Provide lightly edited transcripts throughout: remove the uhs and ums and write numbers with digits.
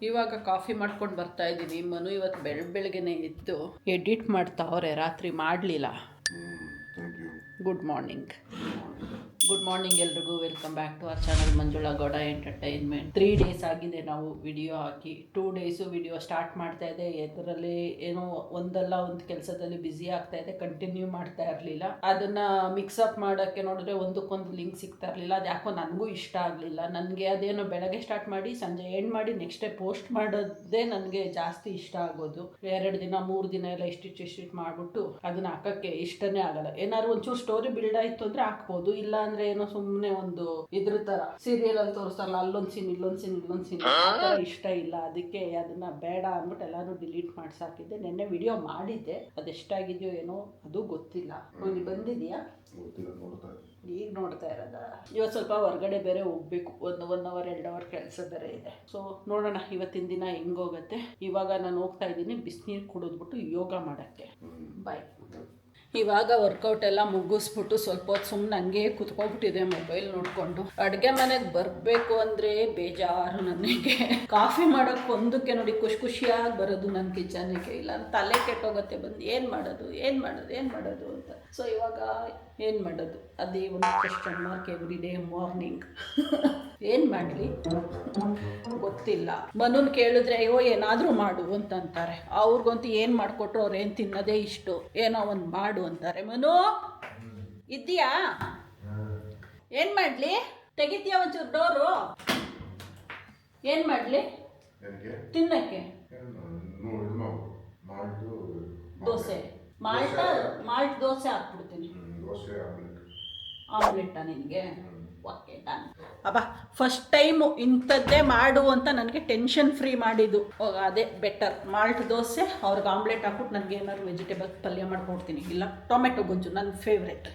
ಇವಾಗ ಕಾಫಿ ಮಾಡ್ಕೊಂಡು ಬರ್ತಾ ಇದ್ದೀನಿ. ಮನು ಇವತ್ತು ಬೆಳಗ್ಗೆನೆ ಎದ್ದು ಎಡಿಟ್ ಮಾಡ್ತಾವ್ರೆ, ರಾತ್ರಿ ಮಾಡಲಿಲ್ಲ. ಗುಡ್ ಮಾರ್ನಿಂಗ್ ಎಲ್ರಿಗೂ. Welcome back to our channel Manjula Gowda entertainment. 3 days ಆಗಿದೆ ನಾವು ವಿಡಿಯೋ ಹಾಕಿ. 2 days ವಿಡಿಯೋ ಸ್ಟಾರ್ಟ್ ಮಾಡ್ತಾ ಇದೆ, ಇದರಲ್ಲಿ ಏನೋ ಒಂದಲ್ಲ ಒಂದು ಕೆಲಸದಲ್ಲಿ ಬ್ಯುಸಿ ಆಗ್ತಾ ಇದೆ, ಕಂಟಿನ್ಯೂ ಮಾಡ್ತಾ ಇರಲಿಲ್ಲ. ಅದನ್ನ ಮಿಕ್ಸಪ್ ಮಾಡೋಕ್ಕೆ ನೋಡಿದ್ರೆ ಒಂದಕ್ಕೊಂದು ಲಿಂಕ್ ಸಿಗ್ತಾ ಇರಲಿಲ್ಲ. ಅದು ಯಾಕೋ ನನಗೂ ಇಷ್ಟ ಆಗಲಿಲ್ಲ. ನನಗೆ ಅದೇನೋ ಬೆಳಗ್ಗೆ ಸ್ಟಾರ್ಟ್ ಮಾಡಿ ಸಂಜೆ ಎಂಡ್ ಮಾಡಿ ನೆಕ್ಸ್ಟ್ ಡೇ ಪೋಸ್ಟ್ ಮಾಡೋದೇ ನನಗೆ ಜಾಸ್ತಿ ಇಷ್ಟ ಆಗೋದು. 2 ದಿನ 3 ದಿನ ಎಲ್ಲ ಇಷ್ಟಿಟ್ಟು ಮಾಡಿಬಿಟ್ಟು ಅದನ್ನ ಹಾಕೋಕ್ಕೆ ಇಷ್ಟನೇ ಆಗಲ್ಲ. ಏನಾದ್ರು ಒಂಚೂರು ಸ್ಟೋರಿ ಬಿಲ್ಡ್ ಆಯಿತು ಅಂದರೆ ಹಾಕ್ಬೋದು, ಇಲ್ಲ ಅಂದರೆ ಏನೋ ಸುಮ್ಮನೆ ಒಂದು ಇದ್ರ ಥರ ಸೀರಿಯಲ್ ಅಲ್ಲಿ ತೋರಿಸ್ತಾರಲ್ಲ, ಅಲ್ಲೊಂದು ಸೀನ್ ಇಲ್ಲೊಂದು ಸೀನ್ ಆ ಥರ ಇಷ್ಟ ಇಲ್ಲ. ಅದಕ್ಕೆ ಅದನ್ನ ಬೇಡ ಅಂದ್ಬಿಟ್ಟು ಎಲ್ಲಾನು ಡಿಲೀಟ್ ಮಾಡಿಸಾಕಿದ್ದೆ. ನೆನ್ನೆ ವಿಡಿಯೋ ಮಾಡಿದ್ದೆ, ಅದೆಷ್ಟಾಗಿದೆಯೋ ಏನೋ ಅದು ಗೊತ್ತಿಲ್ಲ. ಇಲ್ಲಿ ಬಂದಿದೆಯಾ? ಈಗ ನೋಡ್ತಾ ಇರೋದ. ಇವತ್ತು ಸ್ವಲ್ಪ ಹೊರಗಡೆ ಬೇರೆ ಹೋಗ್ಬೇಕು, 1 hour 2 hour ಕೆಲಸ ಬೇರೆ ಇದೆ. ಸೊ ನೋಡೋಣ ಇವತ್ತಿನ ದಿನ ಹೆಂಗೋಗುತ್ತೆ. ಇವಾಗ ನಾನು ಹೋಗ್ತಾ ಇದ್ದೀನಿ ಬಿಸಿನೀರು ಕುಡಿದ್ಬಿಟ್ಟು ಯೋಗ ಮಾಡೋಕ್ಕೆ. ಬಾಯ್. ಇವಾಗ ವರ್ಕೌಟ್ ಎಲ್ಲ ಮುಗಿಸ್ಬಿಟ್ಟು ಸ್ವಲ್ಪ ಹೊತ್ತು ಸುಮ್ಮನೆ ಹಂಗೆ ಕುತ್ಕೊಬಿಟ್ಟಿದೆ ಮೊಬೈಲ್ ನೋಡಿಕೊಂಡು. ಅಡುಗೆ ಮನೆಗೆ ಬರಬೇಕು ಅಂದರೆ ಬೇಜಾರು ನನಗೆ. ಕಾಫಿ ಮಾಡೋಕ್ಕೆ ಒಂದಕ್ಕೆ ನೋಡಿ ಖುಷಿಯಾಗಿ ಬರೋದು ನನ್ನ ಕಿಚನ್ನಿಗೆ, ಇಲ್ಲ ತಲೆ ಕೆಟ್ಟೋಗುತ್ತೆ ಬಂದು ಏನು ಮಾಡೋದು ಅಂತ. ಸೊ ಇವಾಗ ಏನು ಮಾಡೋದು ಅದೇ ಒಂದು question mark every day morning. ಏನು ಮಾಡಲಿ ಗೊತ್ತಿಲ್ಲ. ಮನುನ್ ಕೇಳಿದ್ರೆ ಅಯ್ಯೋ ಏನಾದರೂ ಮಾಡು ಅಂತಂತಾರೆ. ಅವ್ರಿಗಂತೂ ಏನು ಮಾಡಿಕೊಟ್ರು ಅವ್ರು ಏನು ತಿನ್ನೋದೇ ಇಷ್ಟು, ಏನೋ ಒಂದು ಮಾಡು ಅಂತಾರೆ. ಮನು ಇದೆಯಾ? ಏನು ಮಾಡಲಿ? ತೆಗಿತೀಯ ಒಂಚೂರು ಡೋರು? ಏನು ಮಾಡಲಿ ತಿನ್ನಕ್ಕೆ? ದೋಸೆ ಮಾಲ್ಟ್ ದೋಸೆ ಹಾಕ್ಬಿಡ್ತೀನಿ. ಆಮ್ಲೆಟ್ಟಾ ನಿನಗೆ? Okay done. ಅಬ್ಬಾ ಫಸ್ಟ್ ಟೈಮು ಇಂಥದ್ದೇ ಮಾಡು ಅಂತ ನನಗೆ ಟೆನ್ಷನ್ ಫ್ರೀ ಮಾಡಿದ್ದು ಅದೇ ಬೆಟರ್. ಮಾಲ್ಟ್ ದೋಸೆ, ಅವ್ರಿಗೆ ಆಮ್ಲೆಟ್ ಹಾಕ್ಬಿಟ್ಟು ನನಗೆ ಏನಾದ್ರು ವೆಜಿಟೇಬಲ್ ಪಲ್ಯ ಮಾಡ್ಕೊಡ್ತೀನಿ, ಇಲ್ಲ ಟೊಮೆಟೊ ಗೊಜ್ಜು ನನ್ನ ಫೇವ್ರೆಟ್.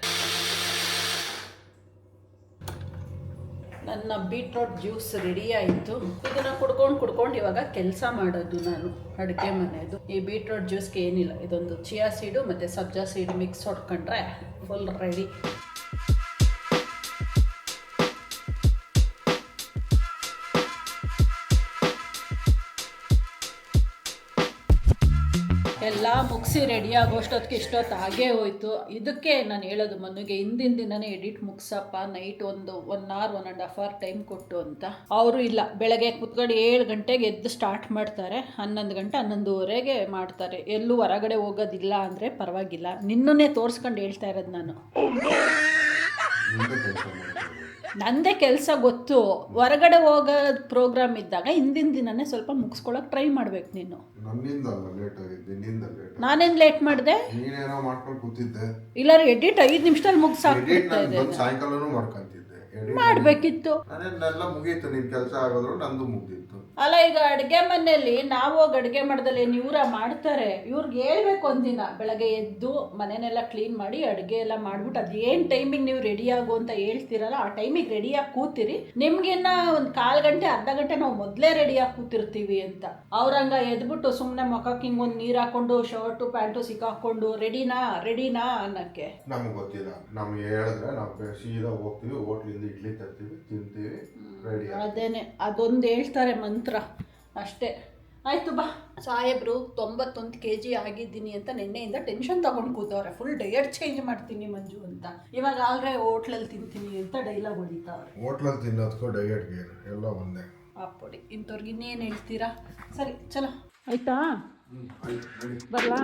ನನ್ನ ಬೀಟ್ರೋಟ್ ಜ್ಯೂಸ್ ರೆಡಿ ಆಯಿತು. ಇದನ್ನು ಕುಡ್ಕೊಂಡು ಇವಾಗ ಕೆಲಸ ಮಾಡೋದು ನಾನು ಅಡುಗೆ ಮನೆಯದು. ಈ ಬೀಟ್ರೋಟ್ ಜ್ಯೂಸ್ಗೆ ಏನಿಲ್ಲ, ಇದೊಂದು ಚಿಯಾ ಸೀಡು ಮತ್ತು ಸಬ್ಜಾ ಸೀಡು ಮಿಕ್ಸ್ ಹೊಡ್ಕೊಂಡ್ರೆ ಫುಲ್ ರೆಡಿ. ಎಲ್ಲ ಮುಗಿಸಿ ರೆಡಿ ಆಗೋಷ್ಟೊತ್ತಿಗೆ ಇಷ್ಟೊತ್ತು ಆಗೇ ಹೋಯ್ತು. ಇದಕ್ಕೆ ನಾನು ಹೇಳೋದು ಮನುಗೆ ಹಿಂದಿನ ದಿನನೇ ಎಡಿಟ್ ಮುಗಿಸಪ್ಪ, ನೈಟ್ ಒಂದು 1 hour 1.5 hour ಟೈಮ್ ಕೊಟ್ಟು ಅಂತ. ಅವರು ಇಲ್ಲ, ಬೆಳಗ್ಗೆ ಕುತ್ಕೊಂಡು 7 ಗಂಟೆಗೆ ಎದ್ದು ಸ್ಟಾರ್ಟ್ ಮಾಡ್ತಾರೆ, 11 ಗಂಟೆ 11:30 ಮಾಡ್ತಾರೆ. ಎಲ್ಲೂ ಹೊರಗಡೆ ಹೋಗೋದಿಲ್ಲ ಅಂದರೆ ಪರವಾಗಿಲ್ಲ. ನಿನ್ನನ್ನೇ ತೋರಿಸ್ಕೊಂಡು ಹೇಳ್ತಾ ಇರೋದು ನಾನು. ನಂದೇ ಕೆಲಸ ಗೊತ್ತು. ಹೊರಗಡೆ ಹೋಗೋದು ಪ್ರೋಗ್ರಾಮ್ ಇದ್ದಾಗ ಹಿಂದಿನ ದಿನನೇ ಸ್ವಲ್ಪ ಮುಗಿಸ್ಕೊಳಕ್ಕೆ ಟ್ರೈ ಮಾಡ್ಬೇಕು ನೀನು. ನಾನೇನು ಲೇಟ್ ಮಾಡಿದೆ? ಇಲ್ಲಾರು ಎಡಿಟ್ 5 ನಿಮಿಷದಲ್ಲಿ ಮುಗಿಸಾಕ್ಬಿಡ್ತಾ ಇದೆ. ಮಾಡಬೇಕಿತ್ತು. ಅಲ್ಲ, ಈಗ ಅಡುಗೆ ಮನೆಯಲ್ಲಿ ನಾವು ಹೋಗಿ ಅಡುಗೆ ಮಾಡ್ದಲ್ಲಿ ಇವ್ರ ಮಾಡ್ತಾರೆ. ಇವ್ರಿಗೆ ಹೇಳ್ಬೇಕು ಒಂದಿನ ಬೆಳಗ್ಗೆ ಎದ್ದು ಮನೆಯೆಲ್ಲ ಕ್ಲೀನ್ ಮಾಡಿ ಅಡುಗೆ ಎಲ್ಲ ಮಾಡ್ಬಿಟ್ಟು ಅದೇನು ಟೈಮಿಗೆ ನೀವು ರೆಡಿ ಆಗು ಅಂತ ಹೇಳ್ತೀರಲ್ಲ ಆ ಟೈಮಿಗೆ ರೆಡಿಯಾಗಿ ಕೂತಿರಿ. ನಿಮ್ಗಿನ್ನ ಒಂದು 1/4 ಗಂಟೆ ಅರ್ಧ ಗಂಟೆ ನಾವು ಮೊದಲೇ ರೆಡಿಯಾಗಿ ಕೂತಿರ್ತೀವಿ ಅಂತ. ಅವ್ರಂಗ ಎದ್ಬಿಟ್ಟು ಸುಮ್ಮನೆ ಮುಖಕ್ಕೆ ಹಿಂಗೆ ಒಂದು ನೀರು ಹಾಕೊಂಡು ಶರ್ಟು ಪ್ಯಾಂಟು ಸಿಕ್ಕಾಕೊಂಡು ರೆಡಿನಾ ಅನ್ನಕ್ಕೆ ನಮ್ಗೆ ಗೊತ್ತಿಲ್ಲ. ನಮ್ಗೆ ಹೇಳಿದ್ರೆ ನಾವು ಸೀದಾ ಹೋಗ್ತೀವಿ, ಹೋಟ್ಲಿಂದ ಇಡ್ಲಿ ತರ್ತೀವಿ, ತಿಂತೀವಿ, ರೆಡಿ. ಅದೇನೆ, ಅದೊಂದು ಹೇಳ್ತಾರೆ ಮಂತ್ರ ಅಷ್ಟೇ. ಆಯಿತು ಬಾ. ಸಾಹೇಬ್ರು 91 kg ಆಗಿದ್ದೀನಿ ಅಂತ ನಿನ್ನೆಯಿಂದ ಟೆನ್ಷನ್ ತೊಗೊಂಡು ಕೂತವ್ರೆ. ಫುಲ್ ಡಯಟ್ ಚೇಂಜ್ ಮಾಡ್ತೀನಿ ಮಂಜು ಅಂತ. ಇವಾಗ ಆಲ್ರೆ ಹೋಟ್ಲಲ್ಲಿ ತಿಂತೀನಿ ಅಂತ ಡೈಲಾಗ್ ಹೊಡಿತಾವ್ರೆ. ಹೋಟ್ಲಲ್ಲಿ ತಿನ್ನೋದಕ್ಕೂ ಡಯಟ್ಗೆ ಎಲ್ಲ ಒಂದೇ. ಅಪ್ಪಡಿ ಇಂಥವ್ರಿಗೆ ಇನ್ನೇನು ಹೇಳ್ತೀರಾ? ಸರಿ ಚಲೋ ಆಯಿತಾ, ಬರಲಾ?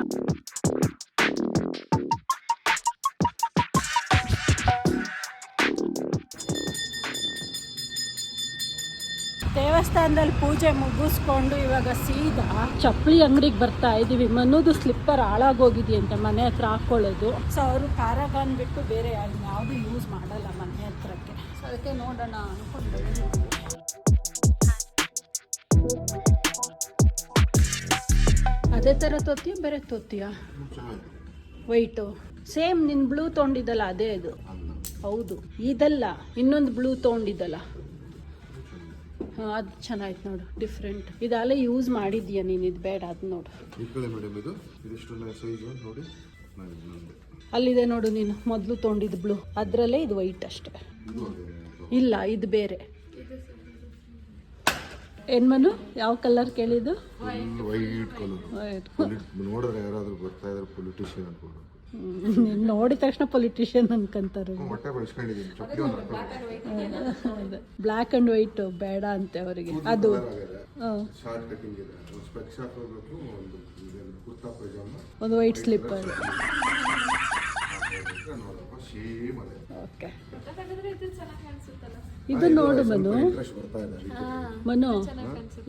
ದೇವಸ್ಥಾನದಲ್ಲಿ ಪೂಜೆ ಮುಗಿಸ್ಕೊಂಡು ಇವಾಗ ಸೀದಾ ಚಪ್ಪಲಿ ಅಂಗಡಿಗೆ ಬರ್ತಾ ಇದ್ದೀವಿ. ಮನುದು ಸ್ಲಿಪ್ಪರ್ ಹಾಳಾಗೋಗಿದೆಯಂತೆ ಮನೆ ಹತ್ರ ಹಾಕ್ಕೊಳ್ಳೋದು. ಸೊ ಅವರು ಪ್ಯಾರಾಗಾನ್ ಬಿಟ್ಟು ಬೇರೆ ಯಾವುದು ಯೂಸ್ ಮಾಡಲ್ಲ ಮನೆ ಹತ್ರಕ್ಕೆ. ಸೊ ಅದಕ್ಕೆ ನೋಡೋಣ ಅಂದ್ಕೊಂಡು. ಅದೇ ಥರ ತೊತ್ತೀಯ ಬೇರೆ ತೊತ್ತೀಯ? ವೈಟು ಸೇಮ್ ನಿನ್ನ ಬ್ಲೂ ತೊಗೊಂಡಿದ್ದಲ್ಲ ಅದೇ ಇದು? ಹೌದು, ಇದಲ್ಲ ಇನ್ನೊಂದು ಬ್ಲೂ ತೊಗೊಂಡಿದ್ದಲ್ಲ, ಅದು ಚೆನ್ನಾಯ್ತು ನೋಡು, ಡಿಫ್ರೆಂಟ್. ಇದೆಲ್ಲ ಯೂಸ್ ಮಾಡಿದ್ಯಾ ನೀನು? ಇದು ಬೇಡ, ಅದು ನೋಡು. ಅಲ್ಲಿದೆ ನೋಡು ನೀನು ಮೊದಲು ತೊಗೊಂಡಿದ್ದು ಬ್ಲೂ, ಅದರಲ್ಲೇ ಇದು ವೈಟ್ ಅಷ್ಟೇ. ಇಲ್ಲ ಇದು ಬೇರೆ. ಏನು ಮನು ಯಾವ ಕಲರ್ ಕೇಳಿದ್ದು? White colour. ನೋಡಿದ್ರೆ ಯಾರಾದ್ರೂ ಬರ್ತಾ ಇದ್ರೆ ಪೊಲಿಟಿಷಿಯನ್ ಅನ್ಕೊಂಡು ನೀನು ನೋಡಿದ ತಕ್ಷಣ ಪೊಲಿಟಿಷಿಯನ್ ಅನ್ಕೊಂತಾರೆ. ಹೊಟ್ಟೆ ಬೆಳೆಸ್ಕೊಂಡಿದ್ದೀನಿ. ಚಪ್ಪಲಿ ಒಂದು ಹಾಕೊಂಡು ಬ್ಲ್ಯಾಕ್ ಆ್ಯಂಡ್ ವೈಟ್ ಬೇಡ ಅಂತೆ ಅವರಿಗೆ. ಅದು ಶಾರ್ಟ್ ಕಟಿಂಗ್ ಇದೆ. ಒಂದು ಸ್ಪೆಕ್ಸ್ ಹಾಕೋಬೇಕು, ಒಂದು ಕುರ್ತಾ ಪೈಜಾಮ, ಒಂದು ವೈಟ್ ಸ್ಲಿಪ್ಪರ್. ನೋಡಪ್ಪ ಸೇಮ್ ಅದೇ. ಓಕೆ, ಇದು ನೋಡು ಮನು. ಇಂಟ್ರೆಸ್ಟ್ ಬರ್ತಾ ಇದೆ ಅದಕ್ಕೆ. ಮನು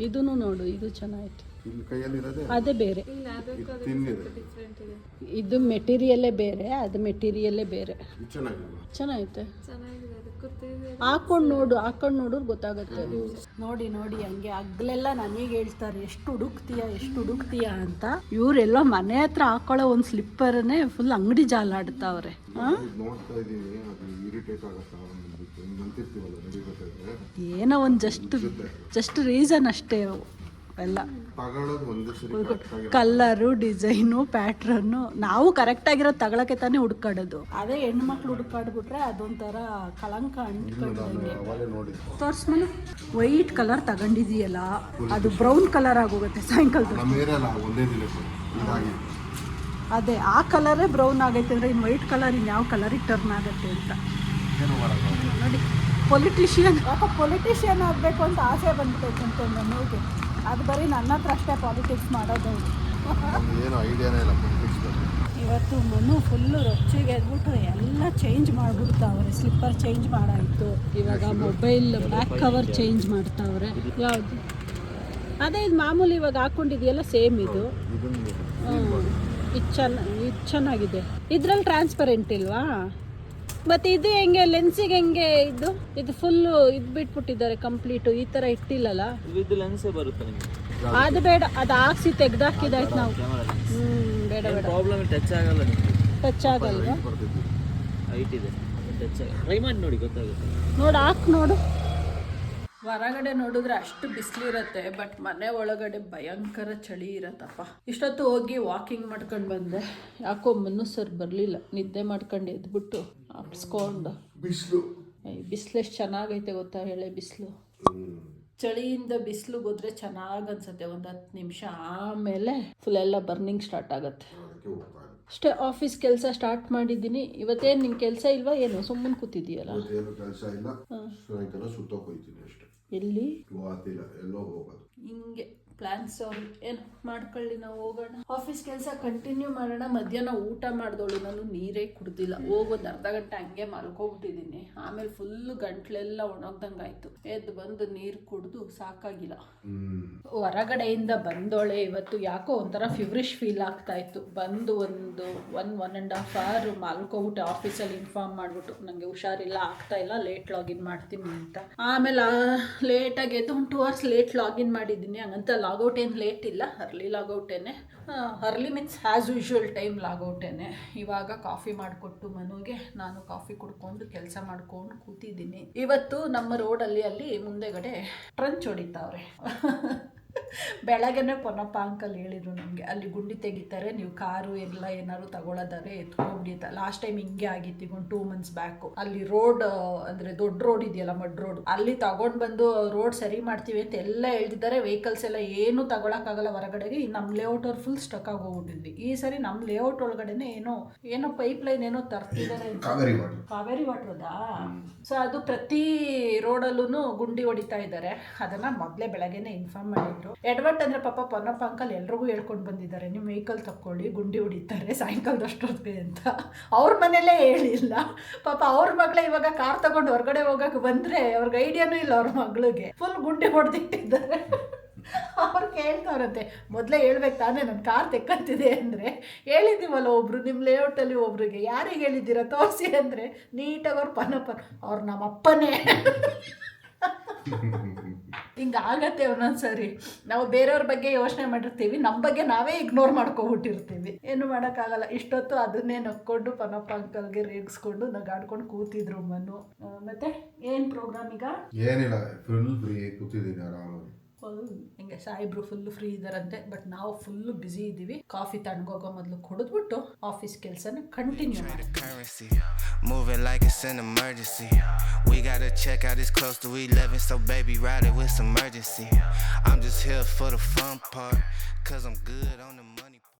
ಇದನ್ನು ನೋಡು, ಇದು ಚೆನ್ನಾಗಿತ್ತು. ಇಲ್ಲಿ ಕೈಯಲ್ಲಿ ಇರೋದೇ ಅದೇ ಬೇರೆ, ತಿನ್ನಿದೆ. ಇದು ಮೆಟೀರಿಯಲ್ಲೇ ಬೇರೆ, ಅದು ಮೆಟೀರಿಯಲ್ಲೇ ಬೇರೆ. ಇದು ಚೆನ್ನಾಗಿದೆ. ಚೆನ್ನಾಗೈತೆ. ಹಾಕೊಂಡು ನೋಡಿದ್ರೆ ಗೊತ್ತಾಗುತ್ತೆ. ನೋಡಿ ನೋಡಿ ಹಂಗೆ ಹಗ್ಲೆಲ್ಲ ನನಗೆ ಹೇಳ್ತಾರೆ ಎಷ್ಟು ಹುಡುಕ್ತೀಯ ಅಂತ. ಇವರೆಲ್ಲ ಮನೆ ಹತ್ರ ಹಾಕೊಳ್ಳೋ ಒಂದು ಸ್ಲಿಪ್ಪರ್ನೇ ಫುಲ್ ಅಂಗಡಿ ಜಾಲಾಡ್ತಾವ್ರೆ. ನೋಡ್ತಾ ಇದ್ದೀನಿ, ಅದು ಇರಿಟೇಟ್ ಆಗುತ್ತಾ ಅಂತಿರ್ತೀವಲ್ಲ ನಡಿಬೇಕಾದ್ರೆ. ಏನೋ ಒಂದು ಜಸ್ಟ್ ರೀಸನ್ ಅಷ್ಟೇ ಅವು ಎಲ್ಲ. ತಗೊಳ್ಳೋದು ಒಂದು ಸರಿ ಕಲ್ಲರು, ಡಿಸೈನು, ಪ್ಯಾಟ್ರನ್ನು ನಾವು ಕರೆಕ್ಟಾಗಿರೋದು ತಗೊಳಕ್ಕೆ ತಾನೇ ಹುಡ್ಕಾಡೋದು. ಅದೇ ಹೆಣ್ಮಕ್ಳು ಹುಡ್ಕಾಡ್ಬಿಟ್ರೆ ಅದೊಂಥರ ಕಳಂಕ ಅಂಟ್ಕೊಂಡಂಗೆ. ತೋರ್ಸ್ಮನು ವೈಟ್ ಕಲರ್ ತಗೊಂಡಿದೀಯಲ್ಲ, ಅದು ಬ್ರೌನ್ ಕಲರ್ ಆಗೋಗುತ್ತೆ ಸಾಯಂಕಾಲದ. ಅದೇ ಆ ಕಲರೇ ಬ್ರೌನ್ ಆಗೈತೆ ಅಂದರೆ ಇನ್ನು ವೈಟ್ ಕಲರ್ ಇನ್ನು ಯಾವ ಕಲರಿಗೆ ಟರ್ನ್ ಆಗುತ್ತೆ ಅಂತ ನೋಡಿ. ಪೊಲಿಟಿಷಿಯನ್ ಆಗಬೇಕು ಅಂತ ಆಸೆ ಬಂದ್ಬಿಟ್ಟೈತೆ ನನಗೆ. ಅದು ಬರೀ ನನ್ನ ಹತ್ರ ಅಷ್ಟೇ ಪಾಲಿಟಿಕ್ಸ್ ಮಾಡೋದು. ಏನು ಐಡಿಯಾನೇ ಇಲ್ಲ ಪಾಲಿಟಿಕ್ಸ್ ಬಗ್ಗೆ. ಇವತ್ತು ಮನು ಫುಲ್ಲು ರೊಚ್ಚಿಗೆ ಎದ್ಬಿಟ್ಟು ಎಲ್ಲ ಚೇಂಜ್ ಮಾಡಿಬಿಡ್ತಾವ್ರೆ. ಸ್ಲಿಪ್ಪರ್ ಚೇಂಜ್ ಮಾಡಾಯಿತು, ಇವಾಗ ಮೊಬೈಲ್ ಬ್ಯಾಕ್ ಕವರ್ ಚೇಂಜ್ ಮಾಡ್ತಾವ್ರೆ. ಯಾವುದು ಅದೇ ಇದು ಮಾಮೂಲಿ ಇವಾಗ ಹಾಕ್ಕೊಂಡಿದೆಯಲ್ಲ ಸೇಮ್ ಇದು. ಇದು ಚೆನ್ನಾಗಿದೆ. ಇದರಲ್ಲಿ ಟ್ರಾನ್ಸ್ಪರೆಂಟ್ ಇಲ್ವಾ? ಮತ್ತು ಇದು ಹೆಂಗೆ ಲೆನ್ಸಿಗೆ ಹೆಂಗೆ ಇದು ಫುಲ್ಲು ಇದು ಬಿಟ್ಬಿಟ್ಟಿದ್ದಾರೆ ಕಂಪ್ಲೀಟು. ಈ ಥರ ಇಟ್ಟಿಲ್ಲಲ್ಲ, ಇದು ಲೆನ್ಸೇ ಬರುತ್ತೆ ನಿಮಗೆ. ಅದು ಬೇಡ, ಅದು ಹಾಕ್ಸಿ ತೆಗ್ದಾಕಿದಾಯ್ತು ನಾವು. ಬೇಡ ಪ್ರಾಬ್ಲಮ್ ಟಚ್ ಆಗಲ್ಲ ನಿಮಗೆ. ಟಚ್ ಆಗಲ್ವಾ? ಹೈಟ್ ಇದೆ, ಟಚ್ ಆಗಲ್ಲ. ಟ್ರೈ ಮಾಡಿ ನೋಡಿ, ಗೊತ್ತಾಗುತ್ತೆ. ನೋಡು ಹೊರಗಡೆ ನೋಡಿದ್ರೆ ಅಷ್ಟು ಬಿಸಿಲಿರುತ್ತೆ, ಬಟ್ ಮನೆ ಒಳಗಡೆ ಭಯಂಕರ ಚಳಿ ಇರತ್ತಪ್ಪ. ಇಷ್ಟೊತ್ತು ಹೋಗಿ ವಾಕಿಂಗ್ ಮಾಡ್ಕೊಂಡು ಬಂದೆ. ಯಾಕೋ ಮನು ಸರ್ ಬರಲಿಲ್ಲ, ನಿದ್ದೆ ಮಾಡ್ಕೊಂಡು ಎದ್ಬಿಟ್ಟು ಆಪ್ಸ್ಕೊಂಡು. ಬಿಸಿಲು ಎಷ್ಟು ಚೆನ್ನಾಗೈತೆ ಗೊತ್ತಾ, ಹೇಳೆ ಬಿಸಿಲು. ಚಳಿಯಿಂದ ಬಿಸಿಲು ಹೋದ್ರೆ ಚೆನ್ನಾಗಿ ಅನ್ಸುತ್ತೆ ಒಂದು 10 ನಿಮಿಷ, ಆಮೇಲೆ ಫುಲ್ ಎಲ್ಲ ಬರ್ನಿಂಗ್ ಸ್ಟಾರ್ಟ್ ಆಗುತ್ತೆ ಅಷ್ಟೇ. ಆಫೀಸ್ ಕೆಲಸ ಸ್ಟಾರ್ಟ್ ಮಾಡಿದ್ದೀನಿ. ಇವತ್ತೇನು ನಿಂಗೆ ಕೆಲಸ ಇಲ್ವಾ ಏನು? ಸುಮ್ಮನೆ ಕೂತಿದ್ದೀಯಲ್ಲ? ಕೆಲಸ ಇಲ್ಲ, ಸಾಯಂಕಾಲ ಸುತ್ತೋಕೆ ಹೋಗ್ತೀನಿ ಅಷ್ಟೇ. ಎಲ್ಲಿ? ಎಲ್ಲೋ ಹೋಗೋದು. ಹಿಂಗೆ ಪ್ಲಾನ್ಸ್ ಏನು ಮಾಡ್ಕೊಳ್ಳಿ, ನಾವು ಹೋಗೋಣ. ಆಫೀಸ್ ಕೆಲಸ ಕಂಟಿನ್ಯೂ ಮಾಡೋಣ. ಮಧ್ಯಾಹ್ನ ಊಟ ಮಾಡಿದವಳು ನಾನು ನೀರೇ ಕುಡ್ದಿಲ್ಲ. ಹೋಗೋದು ಅರ್ಧ ಗಂಟೆ ಹಂಗೆ ಮಲ್ಕೊಬಿಟ್ಟಿದ್ದೀನಿ. ಆಮೇಲೆ ಫುಲ್ಲು ಗಂಟ್ಲೆಲ್ಲ ಒಣಗ್ದಂಗೆ ಆಯಿತು. ಎದ್ದು ಬಂದು ನೀರು ಕುಡಿದು ಸಾಕಾಗಿಲ್ಲ. ಹೊರಗಡೆಯಿಂದ ಬಂದೋಳೆ ಇವತ್ತು. ಯಾಕೋ ಒಂಥರ ಫಿವ್ರಿಶ್ ಫೀಲ್ ಆಗ್ತಾ ಇತ್ತು. ಬಂದು ಒಂದು 1.5 hour ಮಲ್ಕೊಬಿಟ್ಟೆ. ಆಫೀಸಲ್ಲಿ ಇನ್ಫಾರ್ಮ್ ಮಾಡಿಬಿಟ್ಟು ನನಗೆ ಹುಷಾರಿಲ್ಲ, ಆಗ್ತಾ ಇಲ್ಲ, ಲೇಟ್ ಲಾಗಿನ್ ಮಾಡ್ತೀನಿ ಅಂತ. ಆಮೇಲೆ ಲೇಟಾಗಿ ಎದ್ದು ಒಂದು 2 hours ಲೇಟ್ ಲಾಗಿನ್ ಮಾಡಿದ್ದೀನಿ. ಹಂಗಂತ ಲಾಗೌಟ್ ಏನು ಲೇಟ್ ಇಲ್ಲ, ಅರ್ಲಿ ಲಾಗೌಟೇನೆ. Early means as usual time ಲಾಗೌಟೇನೆ. ಇವಾಗ ಕಾಫಿ ಮಾಡಿಕೊಟ್ಟು ಮನುಗೆ ನಾನು ಕಾಫಿ ಕುಡ್ಕೊಂಡು ಕೆಲಸ ಮಾಡ್ಕೊಂಡು ಕೂತಿದ್ದೀನಿ. ಇವತ್ತು ನಮ್ಮ ರೋಡಲ್ಲಿ ಅಲ್ಲಿ ಮುಂದೆಗಡೆ ಟ್ರಂಚ್ ಹೊಡಿತಾವ್ರೆ. ಬೆಳಗ್ಗೆನೇ ಪೊನ್ನಪ್ಪ ಅಂಕಲ್ ಹೇಳಿದ್ರು ನಮಗೆ, ಅಲ್ಲಿ ಗುಂಡಿ ತೆಗಿತಾರೆ, ನೀವು ಕಾರು ಎಲ್ಲ ಏನಾದ್ರು ತಗೊಳ್ಳೋದಾರೆ ಎತ್ಕೊಂಡ್ಬಿಡಿತ. ಲಾಸ್ಟ್ ಟೈಮ್ ಹಿಂಗೆ ಆಗಿತ್ತು, ಈಗ ಒಂದು 2 months ಬ್ಯಾಕು. ಅಲ್ಲಿ ರೋಡ್ ಅಂದರೆ ದೊಡ್ಡ ರೋಡ್ ಇದೆಯಲ್ಲ, ಮಡ್ ರೋಡ್, ಅಲ್ಲಿ ತಗೊಂಡು ಬಂದು ರೋಡ್ ಸರಿ ಮಾಡ್ತೀವಿ ಅಂತ ಎಲ್ಲ ಹೇಳ್ತಿದ್ದಾರೆ. ವೆಹಿಕಲ್ಸ್ ಎಲ್ಲ ಏನು ತಗೊಳಕ್ಕಾಗಲ್ಲ ಹೊರಗಡೆಗೆ. ನಮ್ಮ ಲೇಔಟ್ ಅವ್ರು ಫುಲ್ ಸ್ಟಕ್ ಆಗೋಗ್ಬಿಟ್ಟಿದ್ವಿ. ಈ ಸರಿ ನಮ್ಮ ಲೇಔಟ್ ಒಳಗಡೆನೆ ಏನೋ ಪೈಪ್ ಲೈನ್ ಏನೋ ತರ್ತಿದ್ದಾರೆ. ಕಾವೇರಿ ವಾಟರ್ ಅದಾ? ಸೊ ಅದು ಪ್ರತಿ ರೋಡಲ್ಲೂ ಗುಂಡಿ ಹೊಡಿತಾ ಇದ್ದಾರೆ. ಅದನ್ನು ಮೊದಲೇ ಬೆಳಗ್ಗೆನೆ ಇನ್ಫಾರ್ಮ್ ಮಾಡಿದ್ರು. ಎಡವಟ್ ಅಂದರೆ ಪಾಪ ಪೊನ್ನಪ್ಪ ಅಂಕಲ್ ಎಲ್ರಿಗೂ ಹೇಳ್ಕೊಂಡು ಬಂದಿದ್ದಾರೆ, ನಿಮ್ಮ ವೆಹಿಕಲ್ ತಕ್ಕೊಳ್ಳಿ, ಗುಂಡಿ ಹೊಡಿತಾರೆ ಸಾಯಂಕಾಲದಷ್ಟೊತ್ತಿಗೆ ಅಂತ. ಅವ್ರ ಮನೇಲೇ ಹೇಳಿಲ್ಲ ಪಾಪ. ಅವ್ರ ಮಗಳೇ ಇವಾಗ ಕಾರ್ ತಗೊಂಡು ಹೊರಗಡೆ ಹೋಗಕ್ಕೆ ಬಂದರೆ ಅವ್ರಿಗೆ ಐಡಿಯಾನೂ ಇಲ್ಲ. ಅವ್ರ ಮಗಳಿಗೆ ಫುಲ್ ಗುಂಡಿ ಹೊಡೆದಿಟ್ಟಿದ್ದಾರೆ. ಅವ್ರು ಕೇಳ್ತಾರಂತೆ, ಮೊದಲೇ ಹೇಳ್ಬೇಕು ತಾನೇ ನನ್ನ ಕಾರ್ ತೆಕ್ಕಂತಿದೆ ಅಂದರೆ. ಹೇಳಿದ್ದೀವಲ್ಲ ಒಬ್ರು ನಿಮ್ಮ ಲೇಔಟಲ್ಲಿ ಒಬ್ರಿಗೆ, ಯಾರಿಗೆ ಹೇಳಿದ್ದೀರಾ ತೋರಿಸಿ ಅಂದರೆ ನೀಟಾಗಿ ಅವ್ರು ಪನ್ನಪ್ಪ ಅವ್ರು ನಮ್ಮಪ್ಪನೇ. ಹಿಂಗಾಗತ್ತೆ ಒಂದೊಂದ್ಸರಿ. ನಾವು ಬೇರೆಯವ್ರ ಬಗ್ಗೆ ಯೋಚನೆ ಮಾಡಿರ್ತೀವಿ, ನಮ್ಮ ಬಗ್ಗೆ ನಾವೇ ಇಗ್ನೋರ್ ಮಾಡ್ಕೊಬಿಟ್ಟಿರ್ತೀವಿ. ಏನು ಮಾಡೋಕ್ಕಾಗಲ್ಲ. ಇಷ್ಟೊತ್ತು ಅದನ್ನೇ ನಕ್ಕೊಂಡು ಪನ್ನಪ್ಪ ಅಂಕಲ್ಗೆ ರೇಗಿಸ್ಕೊಂಡು ನಗಾಡ್ಕೊಂಡು ಕೂತಿದ್ರು ಮನು. ಮತ್ತೆ ಏನು ಪ್ರೋಗ್ರಾಮ್ ಈಗ? ಏನಿಲ್ಲ, ಫುಲ್ ಫ್ರೀ ಕೂತಿದ್ದೀನಿ ಆರಾಮಾಗಿ. ಫುಲ್ ಹಿಂಗೆ ಸಾಯಿಬ್ರು ಫುಲ್ ಫ್ರೀ ಇದಾರಂತೆ, ಬಟ್ ನಾವು ಫುಲ್ ಬ್ಯುಸಿ ಇದ್ದೀವಿ. ಕಾಫಿ ತಣ್ಣಗೋಗೋ ಮೊದಲು ಕುಡಿದ್ಬಿಟ್ಟು ಆಫೀಸ್ ಕೆಲಸನ ಕಂಟಿನ್ಯೂ ಮಾಡ್ತೀವಿ. Moving like it's an emergency. We gotta check out, it's close to 11, so baby ride it with some urgency. I'm just here for the fun part, cause I'm good on the money.